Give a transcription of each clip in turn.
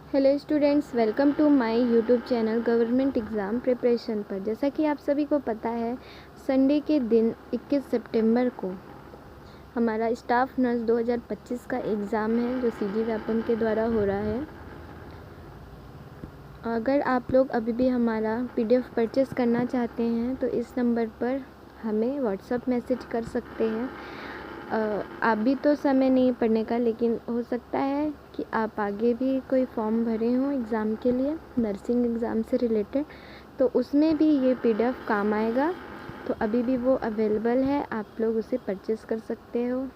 Hello students, welcome to my YouTube channel government exam preparation पर। जैसा कि आप सभी को पता है, संडे के दिन 21 सितंबर को हमारा स्टाफ नर्स 2025 का एग्ज़ाम है जो सीजी व्यापम के द्वारा हो रहा है। अगर आप लोग अभी भी हमारा पीडीएफ परचेज़ करना चाहते हैं तो इस नंबर पर हमें व्हाट्सएप मैसेज कर सकते हैं। अभी तो समय नहीं पढ़ने का, लेकिन हो सकता है कि आप आगे भी कोई फॉर्म भरे हों एग्ज़ाम के लिए, नर्सिंग एग्ज़ाम से रिलेटेड, तो उसमें भी ये पीडीएफ काम आएगा। तो अभी भी वो अवेलेबल है, आप लोग उसे परचेज़ कर सकते हो।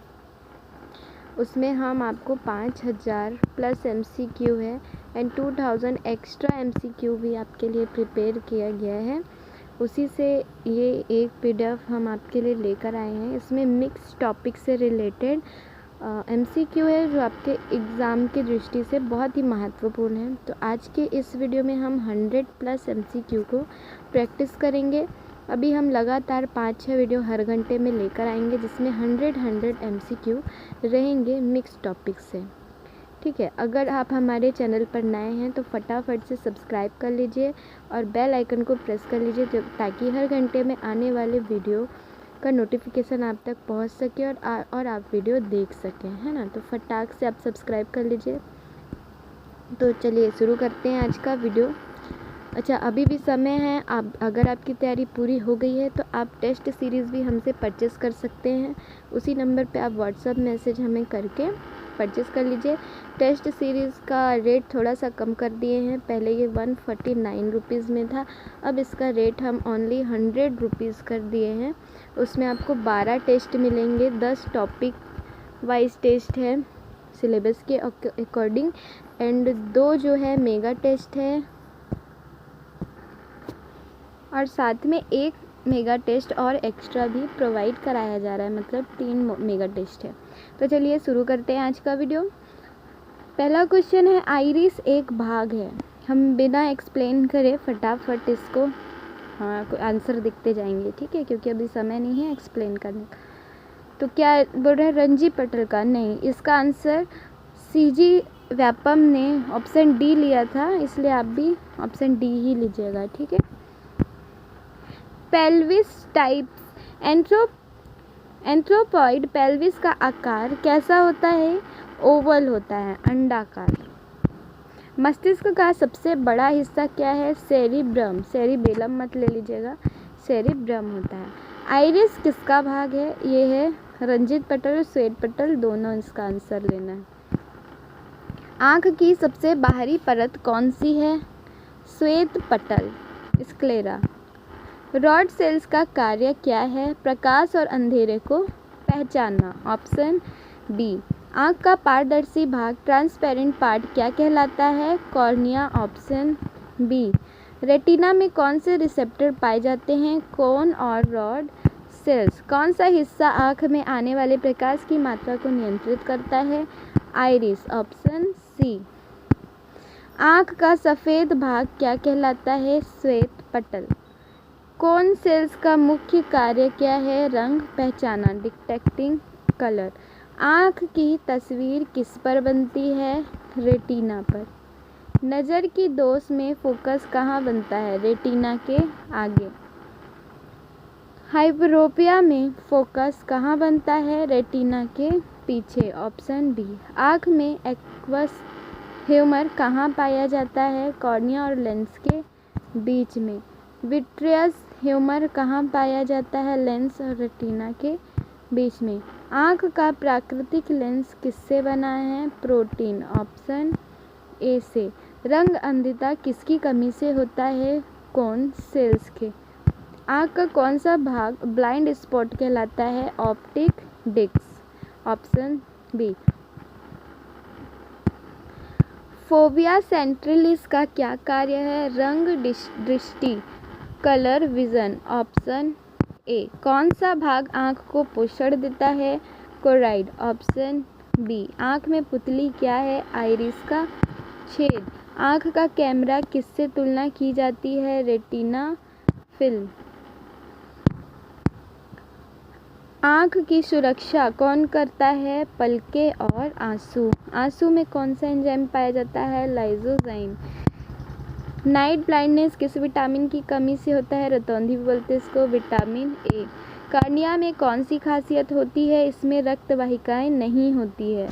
उसमें हम आपको 5000 प्लस MCQ है एंड 2000 एक्स्ट्रा MCQ भी आपके लिए प्रिपेयर किया गया है। उसी से ये एक पीडीएफ हम आपके लिए लेकर आए हैं। इसमें मिक्स टॉपिक से रिलेटेड MCQ है जो आपके एग्ज़ाम की दृष्टि से बहुत ही महत्वपूर्ण है। तो आज के इस वीडियो में हम 100 प्लस MCQ को प्रैक्टिस करेंगे। अभी हम लगातार 5-6 वीडियो हर घंटे में लेकर आएंगे जिसमें 100 MCQ रहेंगे मिक्स टॉपिक से। ठीक है, अगर आप हमारे चैनल पर नए हैं तो फटाफट से सब्सक्राइब कर लीजिए और बेल आइकन को प्रेस कर लीजिए ताकि हर घंटे में आने वाले वीडियो का नोटिफिकेशन आप तक पहुंच सके और आप वीडियो देख सकें, है ना। तो फटाक से आप सब्सक्राइब कर लीजिए। तो चलिए शुरू करते हैं आज का वीडियो। अच्छा, अभी भी समय है। आप अगर आपकी तैयारी पूरी हो गई है तो आप टेस्ट सीरीज़ भी हमसे परचेज़ कर सकते हैं। उसी नंबर पे आप व्हाट्सएप मैसेज हमें करके परचेज़ कर लीजिए। टेस्ट सीरीज़ का रेट थोड़ा सा कम कर दिए हैं। पहले ये 149 रुपीज़ में था, अब इसका रेट हम ओनली 100 रुपीज़ कर दिए हैं। उसमें आपको 12 टेस्ट मिलेंगे, 10 टॉपिक वाइज टेस्ट है सिलेबस के अकॉर्डिंग एंड 2 जो है मेगा टेस्ट है और साथ में एक मेगा टेस्ट और एक्स्ट्रा भी प्रोवाइड कराया जा रहा है, मतलब 3 मेगा टेस्ट है। तो चलिए शुरू करते हैं आज का वीडियो। पहला क्वेश्चन है, आइरिस एक भाग है। हम बिना एक्सप्लेन करे फटाफट इसको आंसर दिखते जाएंगे, ठीक है, क्योंकि अभी समय नहीं है एक्सप्लेन करने का। तो क्या बोल रहे हैं, रणजी पटल का? नहीं, इसका आंसर सीजी व्यापम ने ऑप्शन डी लिया था, इसलिए आप भी ऑप्शन डी ही लीजिएगा, ठीक है। पेल्विस टाइप्स एंथ्रोपॉइड पेल्विस का आकार कैसा होता है? ओवल होता है, अंडाकार। मस्तिष्क का सबसे बड़ा हिस्सा क्या है? सेरिब्रम, सेरिबेलम मत ले लीजिएगा, सेरिब्रम होता है। आइरिस किसका भाग है? ये है रंजित पटल और श्वेत पटल, दोनों इसका आंसर लेना है। आँख की सबसे बाहरी परत कौन सी है? श्वेत पटल, स्क्लेरा। रॉड सेल्स का कार्य क्या है? प्रकाश और अंधेरे को पहचानना, ऑप्शन बी। आँख का पारदर्शी भाग ट्रांसपेरेंट पार्ट क्या कहलाता है? Cornea, option B. रेटिना में कौन से रिसेप्टर पाए जाते हैं? कोन और रॉड सेल्स। कौन सा हिस्सा आँख में आने वाले प्रकाश की मात्रा को नियंत्रित करता है? Iris, option C. आँख का सफ़ेद भाग क्या कहलाता है? श्वेत पटल। कोन सेल्स का मुख्य कार्य क्या है? रंग पहचाना, डिटेक्टिंग कलर। आँख की तस्वीर किस पर बनती है? रेटिना पर। नज़र की दोष में फोकस कहाँ बनता है? रेटिना के आगे। हाइपरोपिया में फोकस कहाँ बनता है? रेटिना के पीछे, ऑप्शन डी। आँख में एक्वस ह्यूमर कहाँ पाया जाता है? कॉर्निया और लेंस के बीच में। विट्रियस ह्यूमर कहाँ पाया जाता है? लेंस और रेटिना के बीच में। आँख का प्राकृतिक लेंस किससे बना है? प्रोटीन, ऑप्शन ए से। रंग अंधता किसकी कमी से होता है? कोन सेल्स के। आँख का कौन सा भाग ब्लाइंड स्पॉट कहलाता है? Optic disc, option B. Fovea centralis का क्या कार्य है? रंग दृष्टि, कलर विजन, ऑप्शन ए। कौन सा भाग आँख को पोषण देता है? Choroid, option B. आँख में पुतली क्या है? आइरिस का छेद। आँख का कैमरा किससे तुलना की जाती है? Retina film. आँख की सुरक्षा कौन करता है? पलकें और आंसू। आंसू में कौन सा एंजाइम पाया जाता है? लाइसोजाइम। नाइट ब्लाइंडनेस किस विटामिन की कमी से होता है? रतौंधी बोलते इसको, विटामिन ए। कॉर्निया में कौन सी खासियत होती है? इसमें रक्त वाहिकाएं नहीं होती है।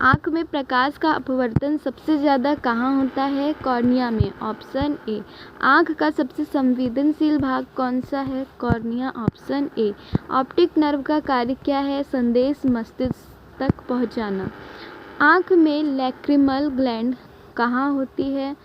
आँख में प्रकाश का अपवर्तन सबसे ज़्यादा कहाँ होता है? कॉर्निया में। Option A. आँख का सबसे संवेदनशील भाग कौन सा है? Cornea. Option A. Optic nerve का कार्य क्या है? संदेश मस्तिष्क तक पहुँचाना। आँख में लैक्रिमल ग्लैंड कहाँ होती है?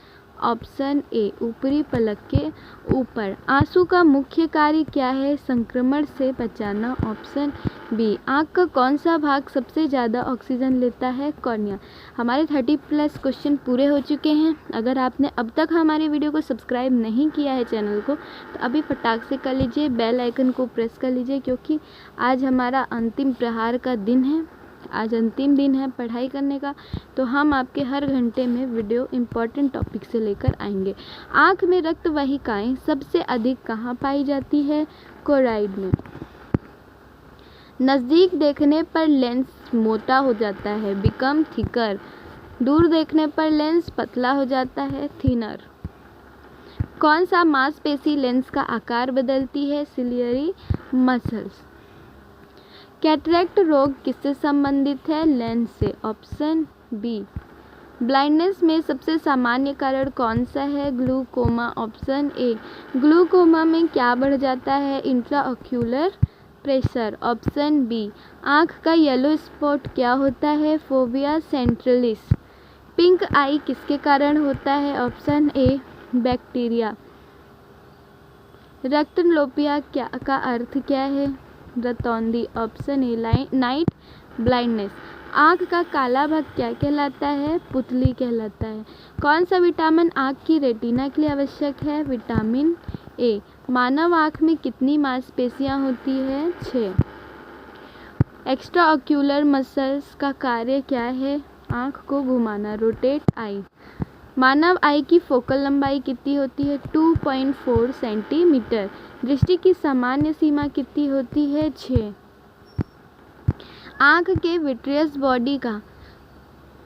Option A. ऊपरी पलक के ऊपर। आंसू का मुख्य कार्य क्या है? संक्रमण से बचाना। Option B. आँख का कौन सा भाग सबसे ज़्यादा ऑक्सीजन लेता है? कॉर्निया। हमारे 30+ क्वेश्चन पूरे हो चुके हैं। अगर आपने अब तक हमारी वीडियो को सब्सक्राइब नहीं किया है चैनल को, तो अभी फटाक से कर लीजिए, बेल आइकन को प्रेस कर लीजिए, क्योंकि आज हमारा अंतिम प्रहार का दिन है। आज अंतिम दिन है पढ़ाई करने का, तो हम आपके हर घंटे में वीडियो इम्पॉर्टेंट टॉपिक से लेकर आएंगे। आँख में रक्त वाहिकाएं सबसे अधिक कहाँ पाई जाती है? कोराइड में। नज़दीक देखने पर लेंस मोटा हो जाता है, बिकम थिकर। दूर देखने पर लेंस पतला हो जाता है, थिनर। कौन सा मांसपेशी लेंस का आकार बदलती है? Ciliary muscles. कैटरेक्ट रोग किससे संबंधित है? लेंस से। Option B. ब्लाइंडनेस में सबसे सामान्य कारण कौन सा है? ग्लूकोमा। Option A. ग्लूकोमा में क्या बढ़ जाता है? Intraocular pressure. Option B. आँख का येलो स्पॉट क्या होता है? Phobia centralis. पिंक आई किसके कारण होता है? Option A. बैक्टीरिया। रक्तलोपिया क्या का अर्थ क्या है? रतौंधी। Option A. Night blindness. आँख का काला भाग क्या कहलाता है? पुतली कहलाता है। कौन सा विटामिन आँख की रेटिना के लिए आवश्यक है? Vitamin A. मानव आँख में कितनी मांसपेशियाँ होती है? 6। एक्स्ट्रा ऑक्यूलर मसल्स का कार्य क्या है? आँख को घुमाना, रोटेट आई। मानव आई की फोकल लंबाई कितनी होती है? 2.4 सेंटीमीटर। दृष्टि की सामान्य सीमा कितनी होती है? 6। आँख के विट्रियस बॉडी का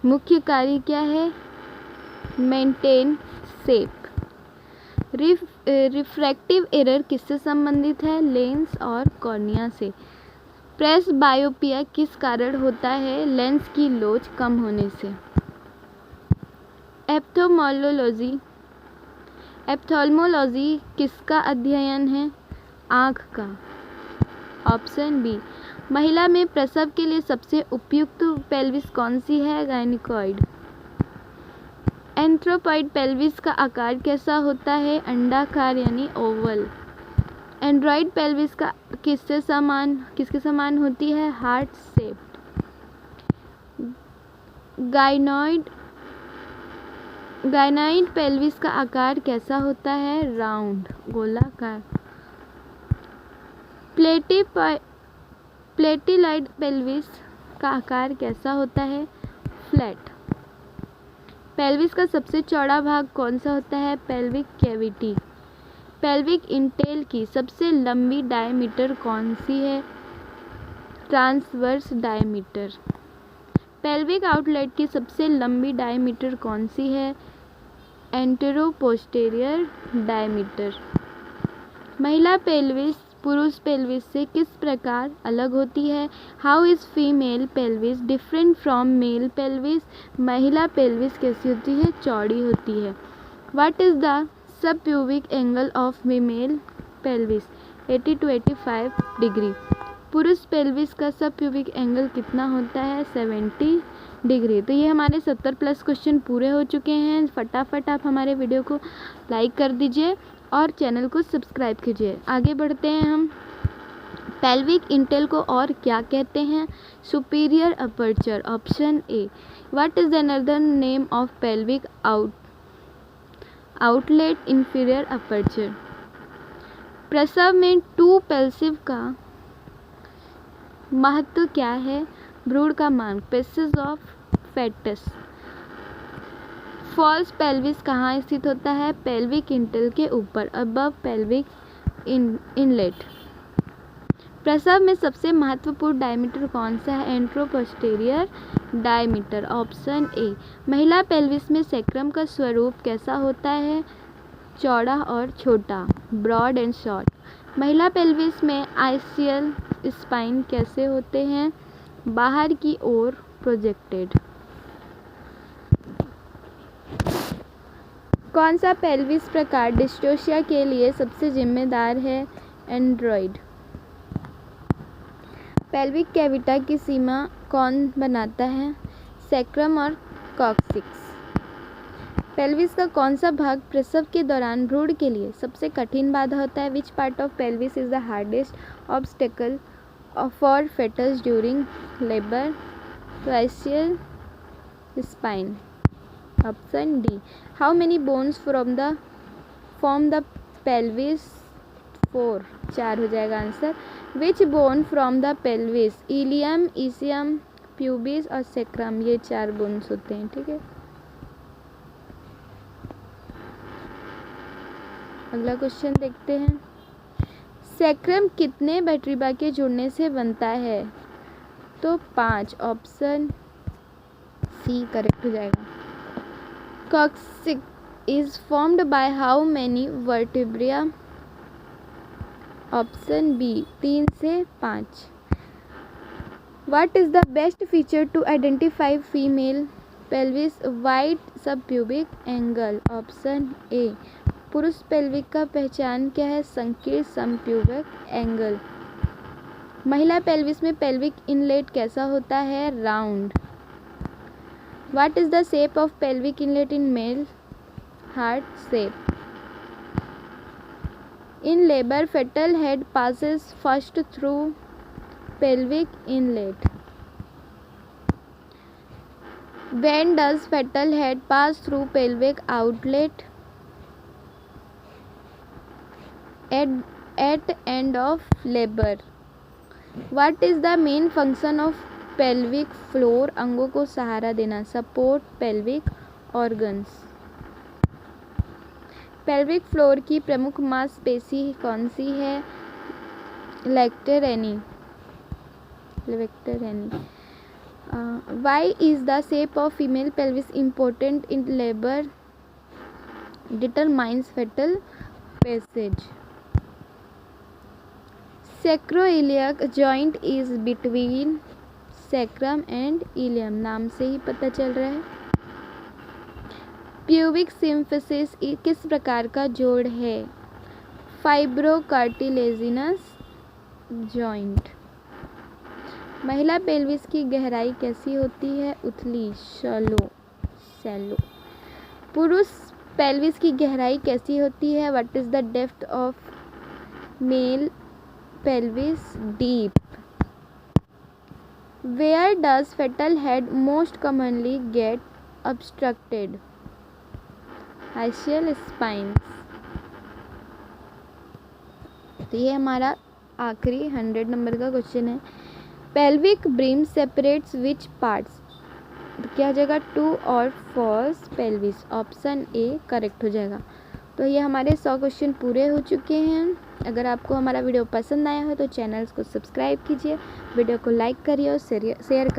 मुख्य कार्य क्या है? Maintain shape. रिफ्रैक्टिव एरर किससे संबंधित है? लेंस और कॉर्निया से। प्रेस बायोपिया किस कारण होता है? लेंस की लोच कम होने से। एप्थोल्मोलॉजी किसका अध्ययन है? आँख का। Option B. महिला में प्रसव के लिए सबसे उपयुक्त पेल्विस कौन सी है? गायनिकॉइड। एंथ्रोपॉइड पेल्विस का आकार कैसा होता है? अंडाकार यानी ओवल। एंड्रॉइड पेल्विस का किसके समान होती है? Heart shaped. गायनॉइड पेल्विस का आकार कैसा होता है? राउंड, गोलाकार। प्लेटिलॉइड पेल्विस का आकार कैसा होता है? फ्लैट। पेल्विस का सबसे चौड़ा भाग कौन सा होता है? Pelvic cavity. पेल्विक इंटेल की सबसे लंबी डायमीटर कौन सी है? Transverse diameter. पेल्विक आउटलेट की सबसे लंबी डायमीटर कौन सी है? Anteroposterior diameter. महिला पेल्विस पुरुष पेल्विस से किस प्रकार अलग होती है? How is female pelvis different from male pelvis? महिला पेल्विस कैसी होती है? चौड़ी होती है। What is the sub pubic angle of female pelvis? 80 to 85 degree. पुरुष पेल्विस का सब प्यूबिक एंगल कितना होता है? 70 डिग्री। तो ये हमारे 70+ क्वेश्चन पूरे हो चुके हैं। फटाफट आप हमारे वीडियो को लाइक कर दीजिए और चैनल को सब्सक्राइब कीजिए। आगे बढ़ते हैं हम। पेल्विक इंटेल को और क्या कहते हैं? Superior aperture. Option A. What is another name of pelvic outlet? Inferior aperture. प्रसव में टू पेल्सिव का महत्व क्या है? भ्रूण का मार्ग, passage of fetus. False pelvis कहाँ स्थित होता है? पेल्विक इंटेल के ऊपर, अबव पेल्विक इनलेट। प्रसव में सबसे महत्वपूर्ण डायमीटर कौन सा है? एंट्रोपोस्टेरियर डायमीटर, ऑप्शन ए। महिला पेल्विस में सैक्रम का स्वरूप कैसा होता है? चौड़ा और छोटा, ब्रॉड एंड शॉर्ट। महिला पेल्विस में आइसियल स्पाइन कैसे होते हैं? बाहर की ओर प्रोजेक्टेड। कौन सा पेल्विस प्रकार डिस्टोशिया के लिए सबसे जिम्मेदार है? एंड्रॉइड। पेल्विक कैविटा की सीमा कौन बनाता है? सैक्रम और कॉक्सिक्स। पेल्विस का कौन सा भाग प्रसव के दौरान भ्रूण के लिए सबसे कठिन बाधा होता है? Which part of pelvis is the hardest obstacle for fetus during labour? Ischial spine, option D. How many bones form the pelvis? 4, 4 हो जाएगा answer. Which bone from the pelvis? Ilium, ischium, pubis और sacrum, ये 4 bones होते हैं। ठीक है, अगला question देखते हैं। सैक्रम कितने वर्टिब्रा के जुड़ने से बनता है? तो 5, ऑप्शन सी करेक्ट हो जाएगा। Coccyx is formed by how many vertebra? Option B 3 से 5। What is the best feature to identify female pelvis? Wide subpubic angle, option A. पुरुष पेल्विक का पहचान क्या है? संकीर्ण समप्यूबिक एंगल। महिला पेल्विस में पेल्विक इनलेट कैसा होता है? Round. What is the shape of pelvic inlet in male? Heart shape. In labor, fetal head passes first through pelvic inlet. When does fetal head pass through pelvic outlet? At end of labor. What is the main function of pelvic floor? अंगों को सहारा देना, support pelvic organs. Pelvic floor की प्रमुख मांसपेशी कौन सी है? Levator ani. Why is the shape of female pelvis important in labour? Determines fetal passage. Sacroiliac joint is between sacrum and ilium, नाम से ही पता चल रहा है। प्यूबिक सिम्फिसिस किस प्रकार का जोड़ है? फाइब्रोकार्टिलेजिनस जॉइंट। महिला पेल्विस की गहराई कैसी होती है? उथली, शैलो। पुरुष पेल्विस की गहराई कैसी होती है? What is the depth of male pelvis? Deep. Where does fetal head most commonly get obstructed? Ischial spines. तो ये हमारा आखिरी 100 नंबर का क्वेश्चन है। Pelvic brim separates which parts? क्या हो जाएगा? 2 और false pelvis, option A correct हो जाएगा। तो ये हमारे 100 क्वेश्चन पूरे हो चुके हैं। अगर आपको हमारा वीडियो पसंद आया हो तो चैनल को सब्सक्राइब कीजिए, वीडियो को लाइक करिए और शेयर